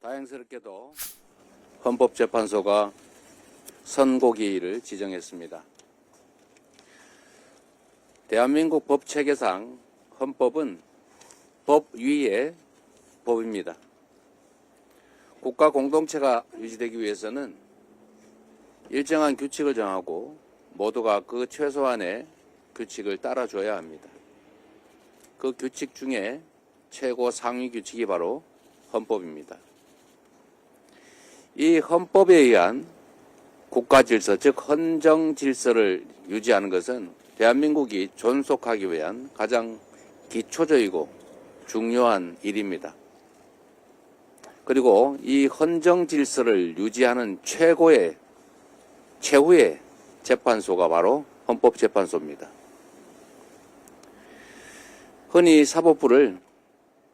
다행스럽게도 헌법재판소가 선고기일을 지정했습니다. 대한민국 법체계상 헌법은 법 위의 법입니다. 국가 공동체가 유지되기 위해서는 일정한 규칙을 정하고 모두가 그 최소한의 규칙을 따라줘야 합니다. 그 규칙 중에 최고 상위 규칙이 바로 헌법입니다. 이 헌법에 의한 국가 질서, 즉 헌정 질서를 유지하는 것은 대한민국이 존속하기 위한 가장 기초적이고 중요한 일입니다. 그리고 이 헌정 질서를 유지하는 최후의 재판소가 바로 헌법재판소입니다. 흔히 사법부를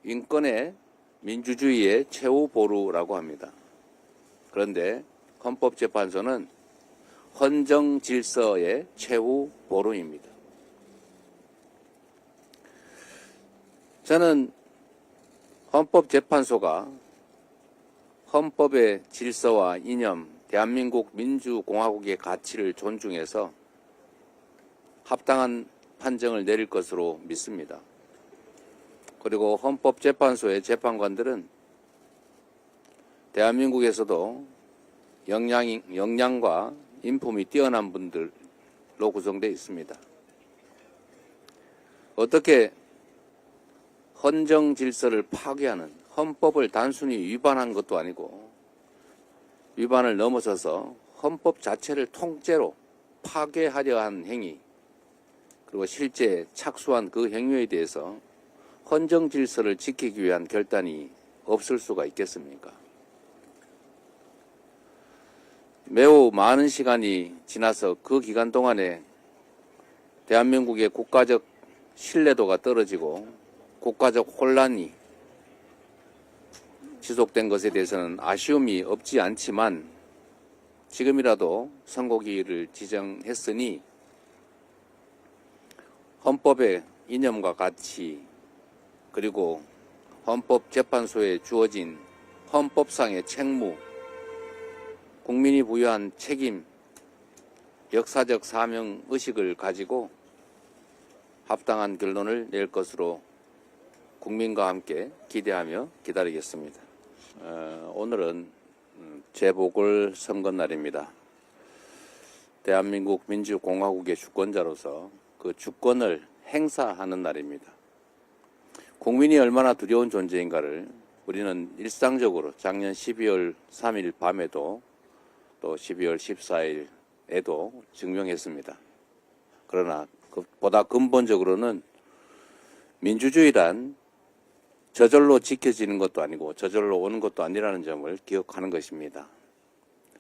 인권의 민주주의의 최후 보루라고 합니다. 그런데 헌법재판소는 헌정 질서의 최후 보루입니다. 저는 헌법재판소가 헌법의 질서와 이념, 대한민국 민주공화국의 가치를 존중해서 합당한 판정을 내릴 것으로 믿습니다. 그리고 헌법재판소의 재판관들은 대한민국에서도 역량과 인품이 뛰어난 분들로 구성되어 있습니다. 어떻게 헌정 질서를 파괴하는, 헌법을 단순히 위반한 것도 아니고 위반을 넘어서서 헌법 자체를 통째로 파괴하려 한 행위, 그리고 실제 착수한 그 행위에 대해서 헌정 질서를 지키기 위한 결단이 없을 수가 있겠습니까? 매우 많은 시간이 지나서 그 기간 동안에 대한민국의 국가적 신뢰도가 떨어지고 국가적 혼란이 지속된 것에 대해서는 아쉬움이 없지 않지만 지금이라도 선고기일을 지정했으니 헌법의 이념과 가치, 그리고 헌법재판소에 주어진 헌법상의 책무, 국민이 부여한 책임, 역사적 사명의식을 가지고 합당한 결론을 낼 것으로 국민과 함께 기대하며 기다리겠습니다. 오늘은 재보궐선거날입니다. 대한민국 민주공화국의 주권자로서 그 주권을 행사하는 날입니다. 국민이 얼마나 두려운 존재인가를 우리는 일상적으로 작년 12월 3일 밤에도 또 12월 14일에도 증명했습니다. 그러나 보다 근본적으로는 민주주의란 저절로 지켜지는 것도 아니고 저절로 오는 것도 아니라는 점을 기억하는 것입니다.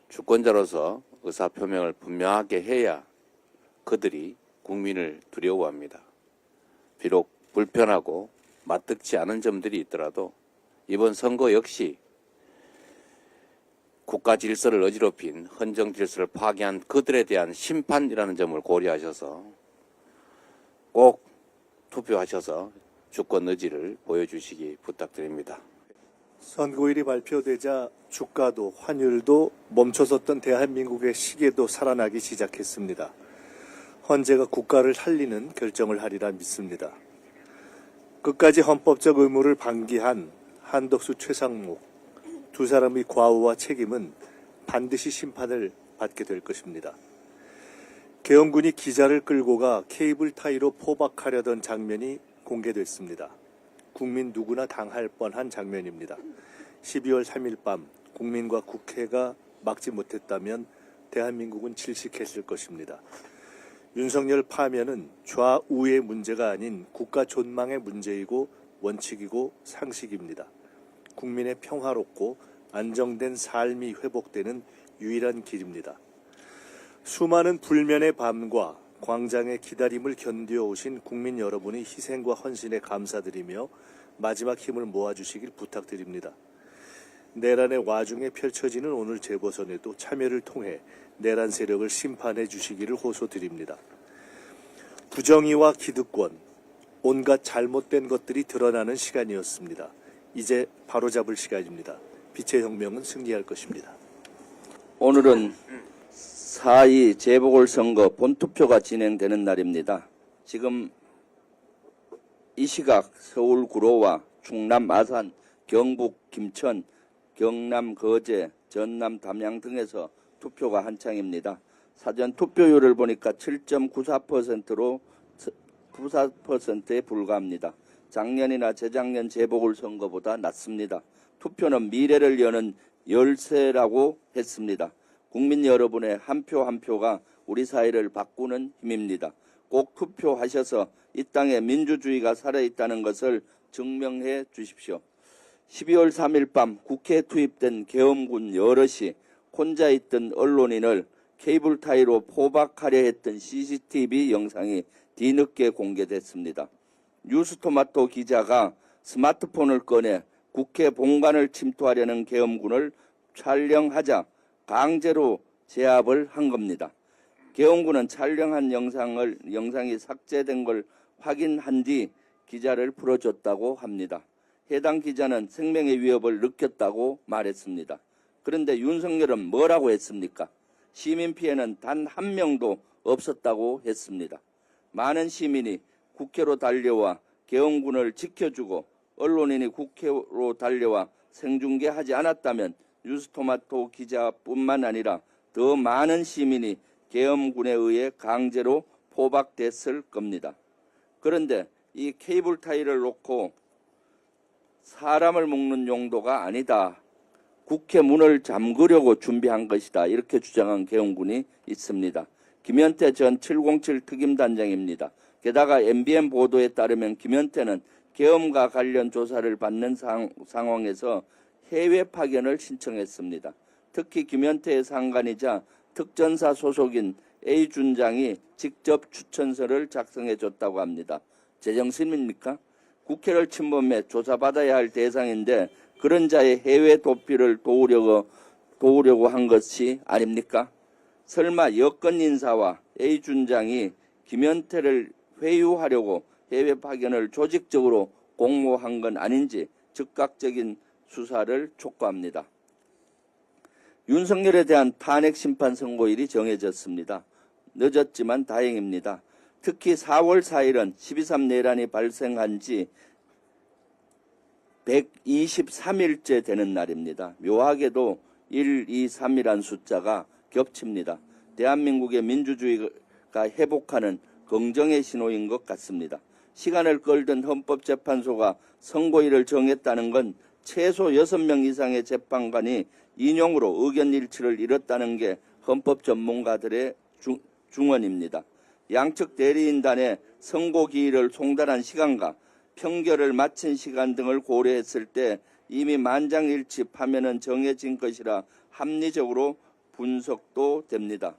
주권자로서 의사표명을 분명하게 해야 그들이 국민을 두려워합니다. 비록 불편하고 맞득지 않은 점들이 있더라도 이번 선거 역시 국가 질서를 어지럽힌 헌정 질서를 파괴한 그들에 대한 심판이라는 점을 고려하셔서 꼭 투표하셔서 주권 의지를 보여주시기 부탁드립니다. 선고일이 발표되자 주가도 환율도 멈춰섰던 대한민국의 시계도 살아나기 시작했습니다. 헌재가 국가를 살리는 결정을 하리라 믿습니다. 끝까지 헌법적 의무를 방기한 한덕수, 최상목 두 사람의 과오와 책임은 반드시 심판을 받게 될 것입니다. 계엄군이 기자를 끌고 가 케이블 타이로 포박하려던 장면이 공개됐습니다. 국민 누구나 당할 뻔한 장면입니다. 12월 3일 밤 국민과 국회가 막지 못했다면 대한민국은 질식했을 것입니다. 윤석열 파면은 좌우의 문제가 아닌 국가 존망의 문제이고 원칙이고 상식입니다. 국민의 평화롭고 안정된 삶이 회복되는 유일한 길입니다. 수많은 불면의 밤과 광장의 기다림을 견뎌오신 국민 여러분의 희생과 헌신에 감사드리며 마지막 힘을 모아주시길 부탁드립니다. 내란의 와중에 펼쳐지는 오늘 재보선에도 참여를 통해 내란 세력을 심판해 주시기를 호소드립니다. 부정의와 기득권, 온갖 잘못된 것들이 드러나는 시간이었습니다. 이제 바로잡을 시간입니다. 빛의 혁명은 승리할 것입니다. 오늘은 4.2 재보궐선거 본투표가 진행되는 날입니다. 지금 이 시각 서울 구로와 충남 아산, 경북 김천, 경남 거제, 전남 담양 등에서 투표가 한창입니다. 사전 투표율을 보니까 7.94%로 94%에 불과합니다. 작년이나 재작년 재보궐선거보다 낮습니다. 투표는 미래를 여는 열쇠라고 했습니다. 국민 여러분의 한 표 한 표가 우리 사회를 바꾸는 힘입니다. 꼭 투표하셔서 이 땅에 민주주의가 살아있다는 것을 증명해 주십시오. 12월 3일 밤 국회에 투입된 계엄군 여럿이 혼자 있던 언론인을 케이블 타이로 포박하려 했던 CCTV 영상이 뒤늦게 공개됐습니다. 뉴스토마토 기자가 스마트폰을 꺼내 국회 본관을 침투하려는 계엄군을 촬영하자 강제로 제압을 한 겁니다. 계엄군은 촬영한 영상이 삭제된 걸 확인한 뒤 기자를 풀어줬다고 합니다. 해당 기자는 생명의 위협을 느꼈다고 말했습니다. 그런데 윤석열은 뭐라고 했습니까? 시민 피해는 단 한 명도 없었다고 했습니다. 많은 시민이 국회로 달려와 계엄군을 지켜주고 언론인이 국회로 달려와 생중계하지 않았다면 뉴스토마토 기자뿐만 아니라 더 많은 시민이 계엄군에 의해 강제로 포박됐을 겁니다. 그런데 이 케이블 타이를 놓고 사람을 묶는 용도가 아니다. 국회 문을 잠그려고 준비한 것이다. 이렇게 주장한 계엄군이 있습니다. 김현태 전 707 특임단장입니다. 게다가 MBN 보도에 따르면 김현태는 계엄과 관련 조사를 받는 상황에서 해외 파견을 신청했습니다. 특히 김현태의 상관이자 특전사 소속인 A 준장이 직접 추천서를 작성해줬다고 합니다. 제정신입니까? 국회를 침범해 조사받아야 할 대상인데 그런 자의 해외 도피를 도우려고 한 것이 아닙니까? 설마 여권 인사와 A 준장이 김현태를 회유하려고 해외 파견을 조직적으로 공모한 건 아닌지 즉각적인 수사를 촉구합니다. 윤석열에 대한 탄핵 심판 선고일이 정해졌습니다. 늦었지만 다행입니다. 특히 4월 4일은 12.3 내란이 발생한 지 123일째 되는 날입니다. 묘하게도 1, 2, 3이란 숫자가 겹칩니다. 대한민국의 민주주의가 회복하는 긍정의 신호인 것 같습니다. 시간을 끌던 헌법재판소가 선고일을 정했다는 건 최소 6명 이상의 재판관이 인용으로 의견 일치를 이뤘다는 게 헌법 전문가들의 중언입니다. 양측 대리인단의 선고 기일을 송달한 시간과 평결을 마친 시간 등을 고려했을 때 이미 만장일치 파면은 정해진 것이라 합리적으로 분석도 됩니다.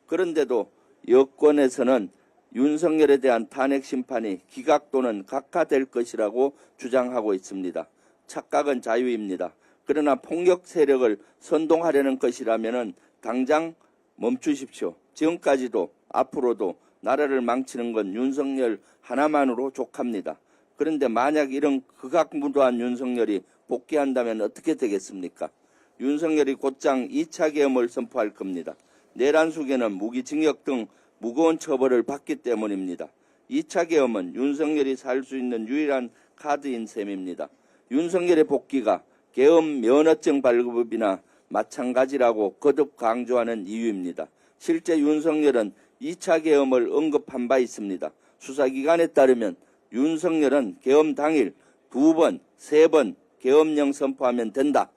그런데도 여권에서는 윤석열에 대한 탄핵 심판이 기각 또는 각하될 것이라고 주장하고 있습니다. 착각은 자유입니다. 그러나 폭력 세력을 선동하려는 것이라면 당장 멈추십시오. 지금까지도 앞으로도 나라를 망치는 건 윤석열 하나만으로 족합니다. 그런데 만약 이런 극악무도한 윤석열이 복귀한다면 어떻게 되겠습니까? 윤석열이 곧장 2차 계엄을 선포할 겁니다. 내란 수괴는 무기징역 등 무거운 처벌을 받기 때문입니다. 2차 계엄은 윤석열이 살 수 있는 유일한 카드인 셈입니다. 윤석열의 복귀가 계엄 면허증 발급이나 마찬가지라고 거듭 강조하는 이유입니다. 실제 윤석열은 2차 계엄을 언급한 바 있습니다. 수사기관에 따르면 윤석열은 계엄 당일 2번, 3번 계엄령 선포하면 된다.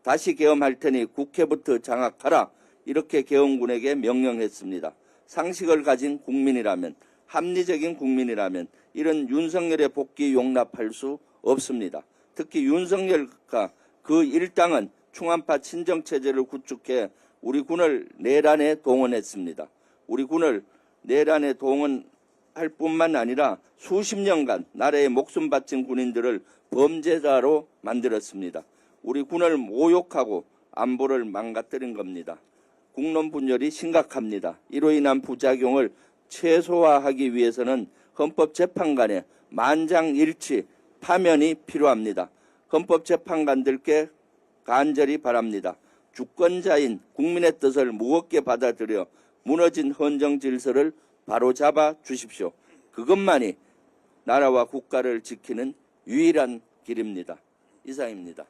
다시 계엄할 테니 국회부터 장악하라. 이렇게 계엄군에게 명령했습니다. 상식을 가진 국민이라면, 합리적인 국민이라면 이런 윤석열의 복귀 용납할 수 없습니다. 특히 윤석열과 그 일당은 충암파 친정체제를 구축해 우리 군을 내란에 동원했습니다. 우리 군을 내란에 동원할 뿐만 아니라 수십 년간 나라에 목숨 바친 군인들을 범죄자로 만들었습니다. 우리 군을 모욕하고 안보를 망가뜨린 겁니다. 국론 분열이 심각합니다. 이로 인한 부작용을 최소화하기 위해서는 헌법재판관의 만장일치 파면이 필요합니다. 헌법재판관들께 간절히 바랍니다. 주권자인 국민의 뜻을 무겁게 받아들여 무너진 헌정 질서를 바로잡아 주십시오. 그것만이 나라와 국가를 지키는 유일한 길입니다. 이상입니다.